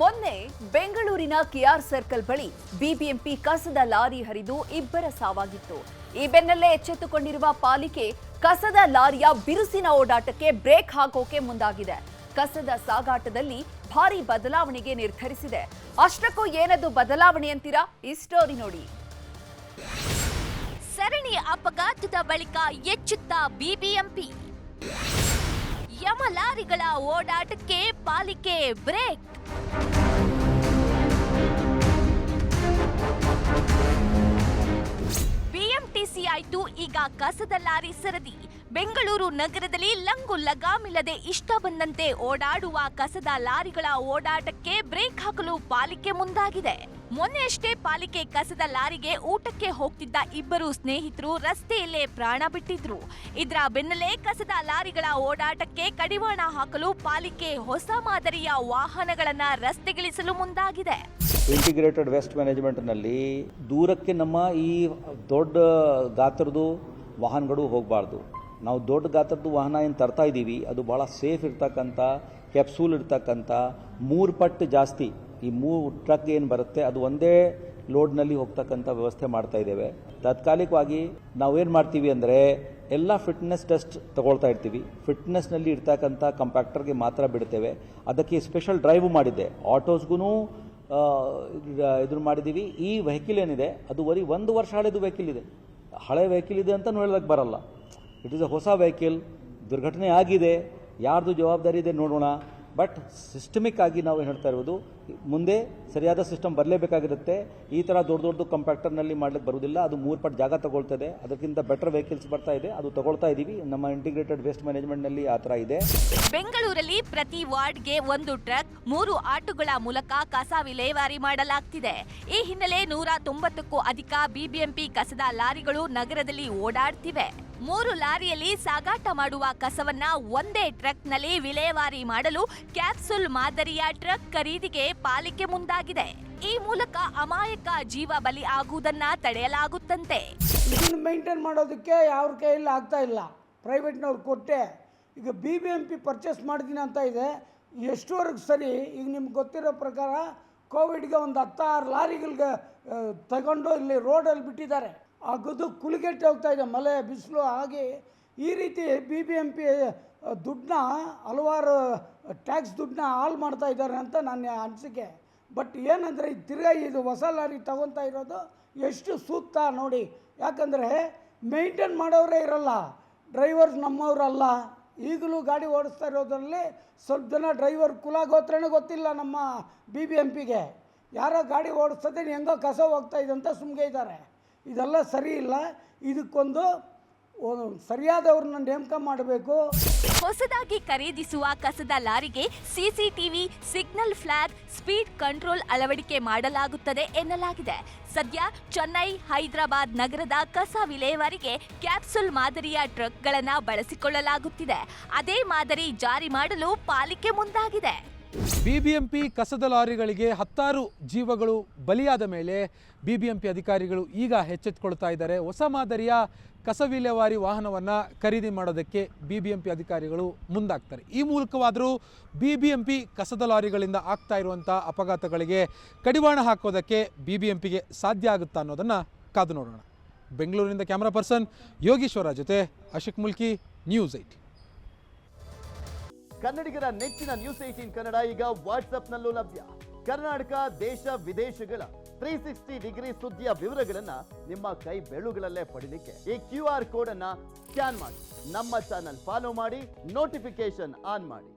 ಮೊನ್ನೆ ಬೆಂಗಳೂರಿನ K R circle ಬಳಿ ಬಿಬಿಎಂಪಿ ಕಸದ ಲಾರಿ ಹರಿದು ಇಬ್ಬರ ಸಾವಾಗಿತ್ತು. ಈ ಬೆನ್ನಲ್ಲೇ ಎಚ್ಚೆತ್ತುಕೊಂಡಿರುವ ಪಾಲಿಕೆ ಕಸದ ಲಾರಿಯ ಬಿರುಸಿನ ಓಡಾಟಕ್ಕೆ ಬ್ರೇಕ್ ಹಾಕೋಕೆ ಮುಂದಾಗಿದೆ. ಕಸದ ಸಾಗಾಟದಲ್ಲಿ ಭಾರಿ ಬದಲಾವಣೆಗೆ ನಿರ್ಧರಿಸಿದೆ. ಅಷ್ಟಕ್ಕೂ ಏನದು ಬದಲಾವಣೆ ಅಂತೀರಾ? ಈ ಸ್ಟೋರಿ ನೋಡಿ. ಸರಣಿ ಅಪಘಾತದ ಬಳಿಕ ಎಚ್ಚೆತ್ತ ಬಿಬಿಎಂಪಿ. ಯಮ ಲಾರಿಗಳ ಓಡಾಟಕ್ಕೆ ಪಾಲಿಕೆ ಬ್ರೇಕ್. ಬಿಎಂಟಿಸಿ ಆಯ್ತು, ಈಗ ಕಸದ ಲಾರಿ ಸರದಿ. ಬೆಂಗಳೂರು ನಗರದಲ್ಲಿ ಲಂಗು ಲಗಾಮಿಲ್ಲದೆ ಇಷ್ಟ ಬಂದಂತೆ ಓಡಾಡುವ ಕಸದ ಲಾರಿಗಳ ಓಡಾಟಕ್ಕೆ ಬ್ರೇಕ್ ಹಾಕಲು ಪಾಲಿಕೆ ಮುಂದಾಗಿದೆ. ಮೊನ್ನೆಯಷ್ಟೇ ಪಾಲಿಕೆ ಕಸದ ಲಾರಿಗೆ ಊಟಕ್ಕೆ ಹೋಗ್ತಿದ್ದ ಇಬ್ಬರು ಸ್ನೇಹಿತರು ರಸ್ತೆಯಲ್ಲೇ ಪ್ರಾಣ ಬಿಟ್ಟಿದ್ರು. ಇದರ ಬೆನ್ನಲ್ಲೇ ಕಸದ ಲಾರಿಗಳ ಓಡಾಟಕ್ಕೆ ಕಡಿವಾಣ ಹಾಕಲು ಪಾಲಿಕೆ ಹೊಸ ಮಾದರಿಯ ವಾಹನಗಳನ್ನ ರಸ್ತೆಗಿಳಿಸಲು ಮುಂದಾಗಿದೆ. ಇಂಟಿಗ್ರೇಟೆಡ್ ವೇಸ್ಟ್ ಮ್ಯಾನೇಜ್ಮೆಂಟ್ನಲ್ಲಿ ದೂರಕ್ಕೆ ನಮ್ಮ ಈ ದೊಡ್ಡ ಗಾತ್ರದ್ದು ವಾಹನಗಳು ಹೋಗಬಾರ್ದು. ನಾವು ದೊಡ್ಡ ಗಾತ್ರದ್ದು ವಾಹನ ಏನು ತರ್ತಾ ಇದ್ದೀವಿ ಅದು ಭಾಳ ಸೇಫ್ ಇರ್ತಕ್ಕಂಥ, ಕ್ಯಾಪ್ಸೂಲ್ ಇರ್ತಕ್ಕಂಥ 3 ಪಟ್ಟು ಜಾಸ್ತಿ ಈ 3 ಟ್ರಕ್ ಏನು ಬರುತ್ತೆ ಅದು ಒಂದೇ ಲೋಡ್ನಲ್ಲಿ ಹೋಗ್ತಕ್ಕಂಥ ವ್ಯವಸ್ಥೆ ಮಾಡ್ತಾ ಇದ್ದೇವೆ. ತಾತ್ಕಾಲಿಕವಾಗಿ ನಾವೇನು ಮಾಡ್ತೀವಿ ಅಂದರೆ ಎಲ್ಲ ಫಿಟ್ನೆಸ್ ಟೆಸ್ಟ್ ತಗೊಳ್ತಾ ಇರ್ತೀವಿ. ಫಿಟ್ನೆಸ್ನಲ್ಲಿ ಇರ್ತಕ್ಕಂಥ ಕಂಪ್ಯಾಕ್ಟರ್ಗೆ ಮಾತ್ರ ಬಿಡ್ತೇವೆ. ಅದಕ್ಕೆ ಸ್ಪೆಷಲ್ ಡ್ರೈವ್ ಮಾಡಿದ್ದೆ. ಆಟೋಸ್ಗೂ ಇದನ್ನು ಮಾಡಿದ್ದೀವಿ. ಈ ವೆಹಿಕಲ್ ಏನಿದೆ ಅದು ಬರೀ 1 ವರ್ಷ ಹಳೆದು ವೆಹಿಕಲ್ ಇದೆ. ಹಳೆ ವೆಹಿಕಲ್ ಇದೆ ಅಂತ ಹೇಳೋದಕ್ಕೆ ಬರಲ್ಲ. ಇಟ್ ಈಸ್ ಅ ಹೊಸ ವೆಹಿಕಲ್. ದುರ್ಘಟನೆ ಆಗಿದೆ, ಯಾರ್ದು ಜವಾಬ್ದಾರಿ ಇದೆ ನೋಡೋಣ. ಬಟ್ ಸಿಸ್ಟಮಿಕ್ ಆಗಿ ನಾವು ಹೇಳ್ತಾ ಇರೋದು ಮುಂದೆ ಸರಿಯಾದ ಸಿಸ್ಟಮ್ ಬರಲೇಬೇಕಾಗಿರುತ್ತೆ. ಈ ಥರ ದೊಡ್ಡ ಕಂಪ್ಯಾಕ್ಟರ್ನಲ್ಲಿ ಮಾಡ್ಲಿಕ್ಕೆ ಬರೋದಿಲ್ಲ. ಅದು 3 ಪಟ್ಟು ಜಾಗ ತಗೊಳ್ತದೆ. ಅದಕ್ಕಿಂತ ಬೆಟರ್ ವೆಹಿಕಲ್ಸ್ ಬರ್ತಾ ಇದೆ, ಅದು ತಗೊಳ್ತಾ ಇದ್ದೀವಿ. ನಮ್ಮ ಇಂಟಿಗ್ರೇಟೆಡ್ ವೇಸ್ಟ್ ಮ್ಯಾನೇಜ್ಮೆಂಟ್ನಲ್ಲಿ ಆ ಥರ ಇದೆ. ಬೆಂಗಳೂರಲ್ಲಿ ಪ್ರತಿ ವಾರ್ಡ್ಗೆ 1 ಟ್ರಕ್, 3 ಆಟೋಗಳ ಮೂಲಕ ಕಸ ವಿಲೇವಾರಿ ಮಾಡಲಾಗ್ತಿದೆ. ಈ ಹಿನ್ನೆಲೆ 190ಕ್ಕೂ ಅಧಿಕ ಬಿಬಿಎಂಪಿ ಕಸದ ಲಾರಿಗಳು ನಗರದಲ್ಲಿ ಓಡಾಡ್ತಿವೆ. 3 ಲಾರಿಯಲ್ಲಿ ಸಾಗಾಟ ಮಾಡುವ ಕಸವನ್ನ ಒಂದೇ ಟ್ರಕ್ನಲ್ಲಿ ವಿಲೇವಾರಿ ಮಾಡಲು ಕ್ಯಾಪ್ಸೂಲ್ ಮಾದರಿಯ ಟ್ರಕ್ ಖರೀದಿಗೆ ಪಾಲಿಕೆ ಮುಂದಾಗಿದೆ. ಈ ಮೂಲಕ ಅಮಾಯಕ ಜೀವ ಬಲಿ ಆಗುವುದನ್ನ ತಡೆಯಲಾಗುತ್ತಂತೆ. ಇದನ್ನು ಮೇಂಟೈನ್ ಮಾಡೋದಕ್ಕೆ ಯಾರ ಕೈಯಲ್ಲಿ ಆಗ್ತಾ ಇಲ್ಲ. ಪ್ರೈವೇಟ್ನವ್ರು ಕೊಟ್ಟೆ ಈಗ ಬಿಬಿಎಂಪಿ ಪರ್ಚೇಸ್ ಮಾಡ್ತೀನಿ ಅಂತ ಇದೆ. ಎಷ್ಟುವರೆಗೆ ಸರಿ? ಈಗ ನಿಮ್ಗೆ ಗೊತ್ತಿರೋ ಪ್ರಕಾರ ಕೋವಿಡ್ಗೆ ಒಂದು 16 ಲಾರಿಗಳಿಗೆ ತಗೊಂಡು ಇಲ್ಲಿ ರೋಡಲ್ಲಿ ಬಿಟ್ಟಿದ್ದಾರೆ. ಆಗೋದು ಕುಲಿಗೆಟ್ಟು ಹೋಗ್ತಾ ಇದೆ, ಮಳೆ ಬಿಸಿಲು ಆಗಿ. ಈ ರೀತಿ ಬಿಬಿಎಂಪಿ ದುಡ್ಡನ್ನ, ಹಲವಾರು ಟ್ಯಾಕ್ಸ್ ದುಡ್ಡನ್ನ ಹಾಳು ಮಾಡ್ತಾ ಇದ್ದಾರೆ ಅಂತ ನನ್ನ ಅನಿಸಿಕೆ. ಬಟ್ ಏನಂದರೆ ತಿರ್ಗಾ ಇದು ಹೊಸ ಲಾರಿ ತಗೊತಾ ಇರೋದು ಎಷ್ಟು ಸೂಕ್ತ ನೋಡಿ. ಯಾಕಂದರೆ ಮೇಂಟೈನ್ ಮಾಡೋರೇ ಇರಲ್ಲ, ಡ್ರೈವರ್ಸ್ ನಮ್ಮವರಲ್ಲ. ಈಗಲೂ ಗಾಡಿ ಓಡಿಸ್ತಾ ಇರೋದ್ರಲ್ಲಿ ಸ್ವಲ್ಪ ಜನ ಡ್ರೈವರ್ ಕುಲಗೋತ್ರನೇ ಗೊತ್ತಿಲ್ಲ ನಮ್ಮ ಬಿಬಿಎಂಪಿಗೆ. ಯಾರೋ ಗಾಡಿ ಓಡಿಸ್ತದೆ ಹೆಂಗೋ ಕಸ ಹೋಗ್ತಾ ಇದೆ ಅಂತ ಸುಮ್ಮನೆ ಇದ್ದಾರೆ. ಇದೆಲ್ಲ ಸರಿ ಇಲ್ಲ. ಇದಕ್ಕೊಂದು ಸರಿಯಾದವ್ರನ್ನ ನೇಮಕ ಮಾಡಬೇಕು. ಹೊಸದಾಗಿ ಖರೀದಿಸುವ ಕಸದ ಲಾರಿಗೆ CCTV, signal flag, speed control ಅಳವಡಿಕೆ ಮಾಡಲಾಗುತ್ತದೆ ಎನ್ನಲಾಗಿದೆ. ಸದ್ಯ ಚೆನ್ನೈ, ಹೈದರಾಬಾದ್ ನಗರದ ಕಸ ವಿಲೇವಾರಿಗೆ ಕ್ಯಾಪ್ಸೂಲ್ ಮಾದರಿಯ ಟ್ರಕ್ಗಳನ್ನು ಬಳಸಿಕೊಳ್ಳಲಾಗುತ್ತಿದೆ. ಅದೇ ಮಾದರಿ ಜಾರಿ ಮಾಡಲು ಪಾಲಿಕೆ ಮುಂದಾಗಿದೆ. ಬಿಬಿಎಂಪಿ ಕಸದ ಲಾರಿಗಳಿಗೆ 10 ಜೀವಗಳು ಬಲಿಯಾದ ಮೇಲೆ ಬಿಬಿಎಂಪಿ ಅಧಿಕಾರಿಗಳು ಈಗ ಎಚ್ಚೆತ್ತುಕೊಳ್ತಾ ಇದ್ದಾರೆ. ಹೊಸ ಮಾದರಿಯ ಕಸ ವಿಲೇವಾರಿ ವಾಹನವನ್ನು ಖರೀದಿ ಮಾಡೋದಕ್ಕೆ ಬಿಬಿಎಂಪಿ ಅಧಿಕಾರಿಗಳು ಮುಂದಾಗ್ತಾರೆ. ಈ ಮೂಲಕವಾದರೂ ಬಿಬಿಎಂಪಿ ಕಸದ ಲಾರಿಗಳಿಂದ ಆಗ್ತಾ ಇರುವಂಥ ಅಪಘಾತಗಳಿಗೆ ಕಡಿವಾಣ ಹಾಕೋದಕ್ಕೆ ಬಿಬಿಎಂಪಿಗೆ ಸಾಧ್ಯ ಆಗುತ್ತಾ ಅನ್ನೋದನ್ನು ಕಾದು ನೋಡೋಣ. ಬೆಂಗಳೂರಿನಿಂದ ಕ್ಯಾಮರಾ ಪರ್ಸನ್ ಯೋಗೀಶ್ವರ ಜೊತೆ ಅಶಿಕ್ ಮುಲ್ಕಿ, ನ್ಯೂಸ್ 8. ಕನ್ನಡಿಗರ ನೆಚ್ಚಿನ ನ್ಯೂಸ್ 18 ಕನ್ನಡ ಈಗ ವಾಟ್ಸ್ಆಪ್ನಲ್ಲೂ ಲಭ್ಯ. ಕರ್ನಾಟಕ, ದೇಶ ವಿದೇಶಗಳ 360 ಡಿಗ್ರಿ ಸುದ್ದಿಯ ವಿವರಗಳನ್ನ ನಿಮ್ಮ ಕೈ ಬೆರಳುಗಳಲ್ಲೇ ಪಡಿಲಿಕ್ಕೆ ಈ QR ಕೋಡ್ ಅನ್ನ ಸ್ಕ್ಯಾನ್ ಮಾಡಿ, ನಮ್ಮ ಚಾನಲ್ ಫಾಲೋ ಮಾಡಿ, ನೋಟಿಫಿಕೇಶನ್ ಆನ್ ಮಾಡಿ.